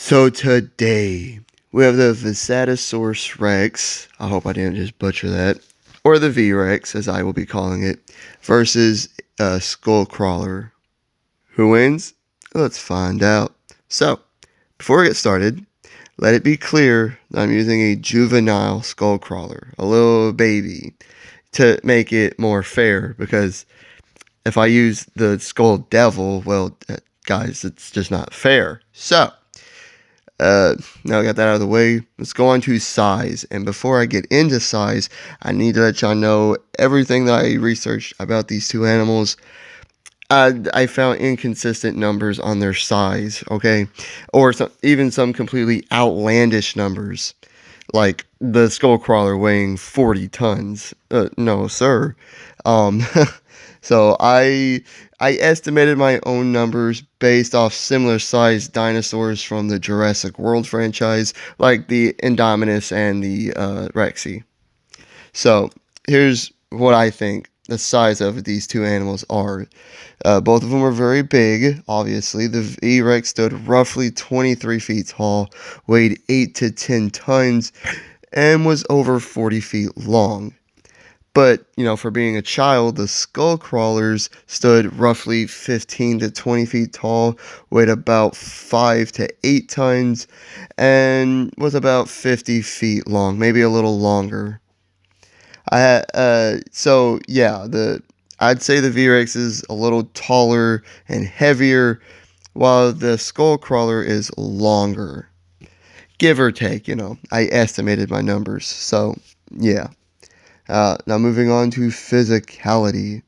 So today we have the Vastatosaurus Rex. I hope I didn't just butcher that, or the V-Rex as I will be calling it, versus Skullcrawler. Who wins? Let's find out. So before we get started, let it be clear that I'm using a juvenile Skullcrawler, a little baby, to make it more fair. Because if I use the Skull Devil, well, guys, it's just not fair. So now I got that out of the way, let's go on to size. And before I get into size, I need to let y'all know everything that I researched about these two animals. I found inconsistent numbers on their size, okay? Or even some completely outlandish numbers, like the Skullcrawler weighing 40 tons. No, sir. Um, so I estimated my own numbers based off similar sized dinosaurs from the Jurassic World franchise, like the Indominus and the Rexy. So here's what I think the size of these two animals are. Both of them are very big, obviously. The V-Rex stood roughly 23 feet tall, weighed 8 to 10 tons, and was over 40 feet long. But, for being a child, the skull crawlers stood roughly 15 to 20 feet tall, weighed about 5 to 8 tons, and was about 50 feet long, maybe a little longer. So yeah, I'd say the V-Rex is a little taller and heavier, while the skull crawler is longer. Give or take, I estimated my numbers. So yeah. Now moving on to physicality.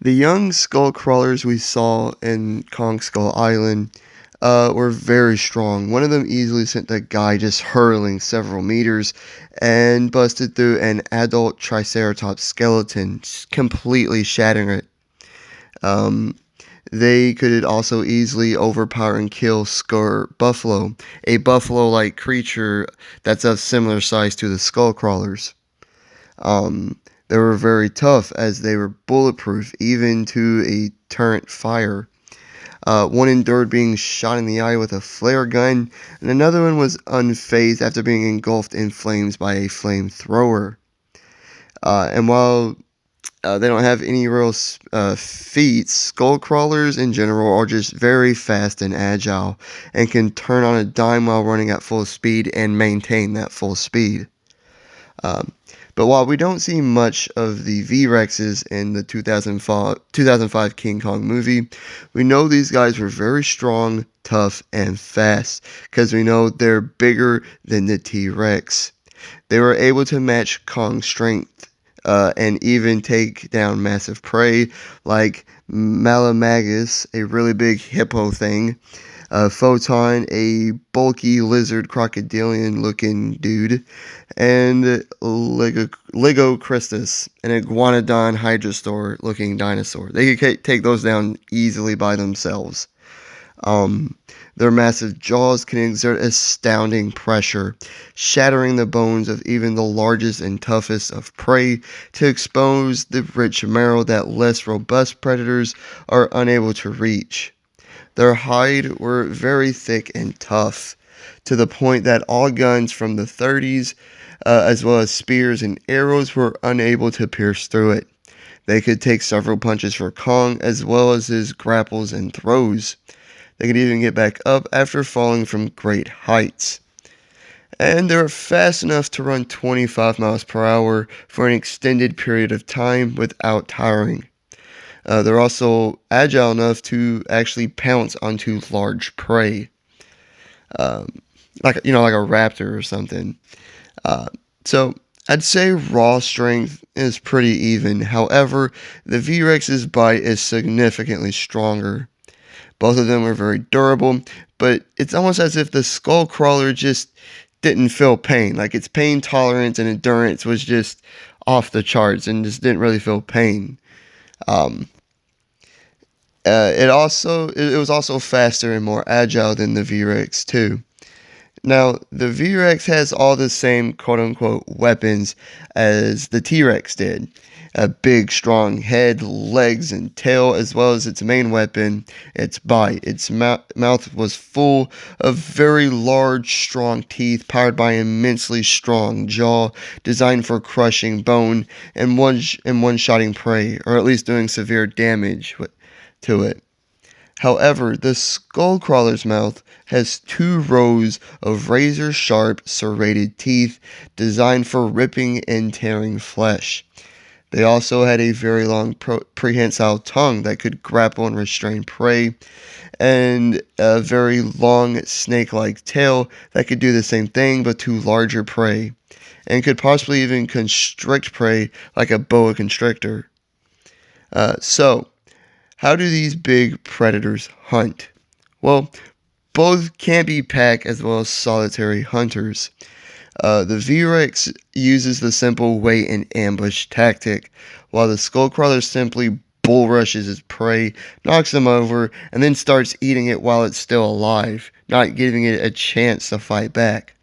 The young skull crawlers we saw in Kong Skull Island were very strong. One of them easily sent the guy just hurling several meters and busted through an adult Triceratops skeleton, completely shattering it. Um, they could also easily overpower and kill Skur Buffalo, a buffalo-like creature that's of similar size to the skull crawlers. They were very tough as they were bulletproof, even to a turret fire. One endured being shot in the eye with a flare gun, and another one was unfazed after being engulfed in flames by a flamethrower. And while they don't have any real feats, skull crawlers in general are just very fast and agile, and can turn on a dime while running at full speed and maintain that full speed. But while we don't see much of the V-Rexes in the 2005 King Kong movie, we know these guys were very strong, tough, and fast, because we know they're bigger than the T-Rex. They were able to match Kong's strength, and even take down massive prey like Malamagus, a really big hippo thing, Photon, a bulky lizard crocodilian looking dude, and Ligocristus, an iguanodon hydrosaur looking dinosaur. They could take those down easily by themselves. Their massive jaws can exert astounding pressure, shattering the bones of even the largest and toughest of prey to expose the rich marrow that less robust predators are unable to reach. Their hide were very thick and tough, to the point that all guns from the 30s, as well as spears and arrows, were unable to pierce through it. They could take several punches for Kong, as well as his grapples and throws. They could even get back up after falling from great heights. And they were fast enough to run 25 miles per hour for an extended period of time without tiring. They're also agile enough to actually pounce onto large prey, like a raptor or something. So I'd say raw strength is pretty even. However, the V-Rex's bite is significantly stronger. Both of them are very durable, but it's almost as if the skull crawler just didn't feel pain. Like its pain tolerance and endurance was just off the charts and just didn't really feel pain. It was also faster and more agile than the V-Rex too. Now, the V-Rex has all the same quote-unquote weapons as the T-Rex did. A big, strong head, legs, and tail, as well as its main weapon, its bite. Its mouth was full of very large, strong teeth, powered by an immensely strong jaw, designed for crushing bone and one-shotting prey, or at least doing severe damage to it. However, the Skullcrawler's mouth has 2 rows of razor-sharp, serrated teeth designed for ripping and tearing flesh. They also had a very long prehensile tongue that could grapple and restrain prey, and a very long snake-like tail that could do the same thing but to larger prey, and could possibly even constrict prey like a boa constrictor. So, how do these big predators hunt? Well, both can be pack as well as solitary hunters. The V-Rex uses the simple wait and ambush tactic, while the Skullcrawler simply bull rushes its prey, knocks them over, and then starts eating it while it's still alive, not giving it a chance to fight back.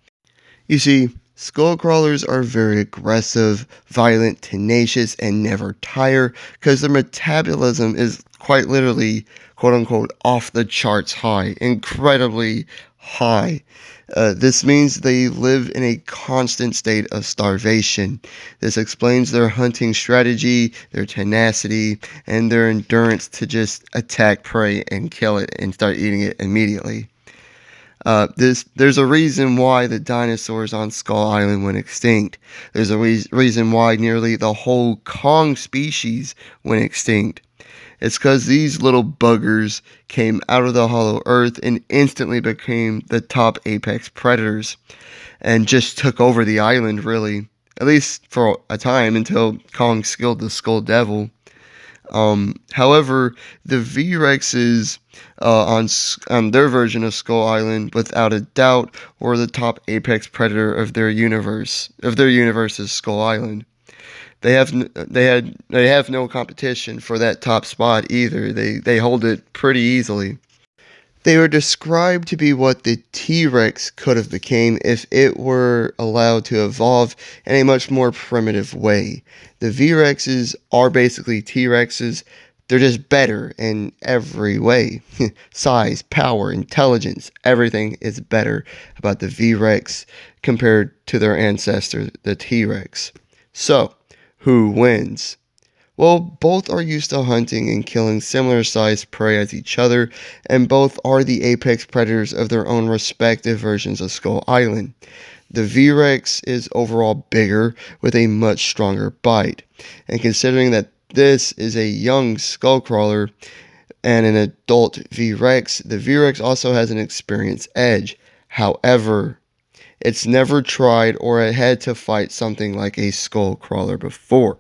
You see, Skullcrawlers are very aggressive, violent, tenacious, and never tire because their metabolism is quite literally, quote unquote, off the charts high, incredibly high. This means they live in a constant state of starvation. This explains their hunting strategy, their tenacity, and their endurance to just attack prey and kill it and start eating it immediately. There's a reason why the dinosaurs on Skull Island went extinct. There's a reason why nearly the whole Kong species went extinct. It's because these little buggers came out of the hollow earth and instantly became the top apex predators and just took over the island, really. At least for a time until Kong skilled the Skull Devil. However, the V-Rexes on their version of Skull Island, without a doubt, were the top apex predator of their universe's Skull Island. They have no competition for that top spot either. They hold it pretty easily. They were described to be what the T-Rex could have become if it were allowed to evolve in a much more primitive way. The V-Rexes are basically T-Rexes. They're just better in every way. Size, power, intelligence, everything is better about the V-Rex compared to their ancestor, the T-Rex. So, who wins? Well, both are used to hunting and killing similar sized prey as each other, and both are the apex predators of their own respective versions of Skull Island. The V-Rex is overall bigger with a much stronger bite, and considering that this is a young Skullcrawler and an adult V-Rex, the V-Rex also has an experience edge. However, it's never tried or had to fight something like a Skullcrawler before.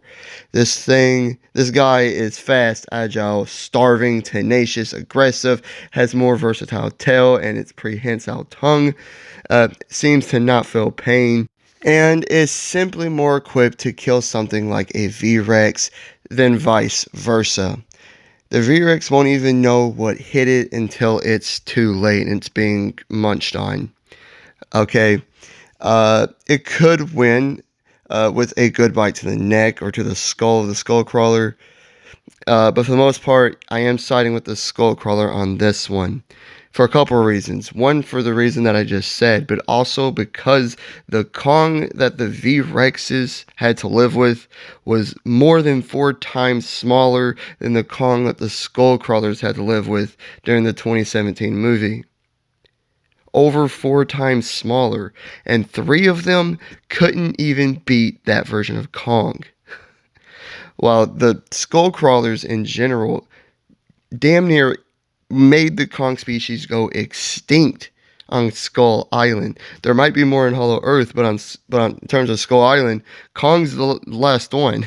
This guy is fast, agile, starving, tenacious, aggressive, has more versatile tail, and its prehensile tongue seems to not feel pain, and is simply more equipped to kill something like a V-Rex than vice versa. The V-Rex won't even know what hit it until it's too late and it's being munched on. Okay. It could win with a good bite to the neck or to the skull of the Skullcrawler. But for the most part, I am siding with the Skullcrawler on this one. For a couple of reasons. One, for the reason that I just said, but also because the Kong that the V-Rexes had to live with was more than 4 times smaller than the Kong that the Skullcrawlers had to live with during the 2017 movie. Over 4 times smaller, and 3 of them couldn't even beat that version of Kong. While the Skullcrawlers in general damn near made the Kong species go extinct on Skull Island. There might be more in Hollow Earth, but in terms of Skull Island, Kong's the last one.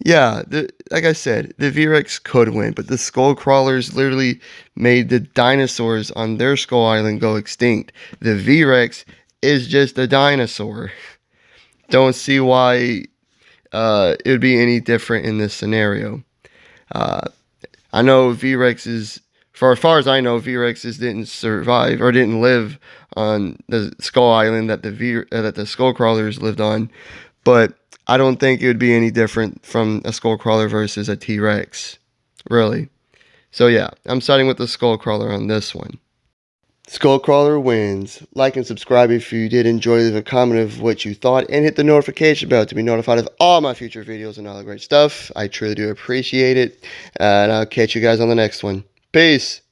Yeah, like I said, the V-Rex could win, but the Skullcrawlers literally made the dinosaurs on their Skull Island go extinct. The V-Rex is just a dinosaur. Don't see why it would be any different in this scenario. I know V-Rexes, for as far as I know, V-Rexes didn't survive or didn't live on the Skull Island that the Skullcrawlers lived on. but I don't think it would be any different from a Skullcrawler versus a T-Rex, really. So yeah, I'm siding with the Skullcrawler on this one. Skullcrawler wins. Like and subscribe if you did enjoy. Leave a comment of what you thought and hit the notification bell to be notified of all my future videos and all the great stuff. I truly do appreciate it. And I'll catch you guys on the next one. Peace.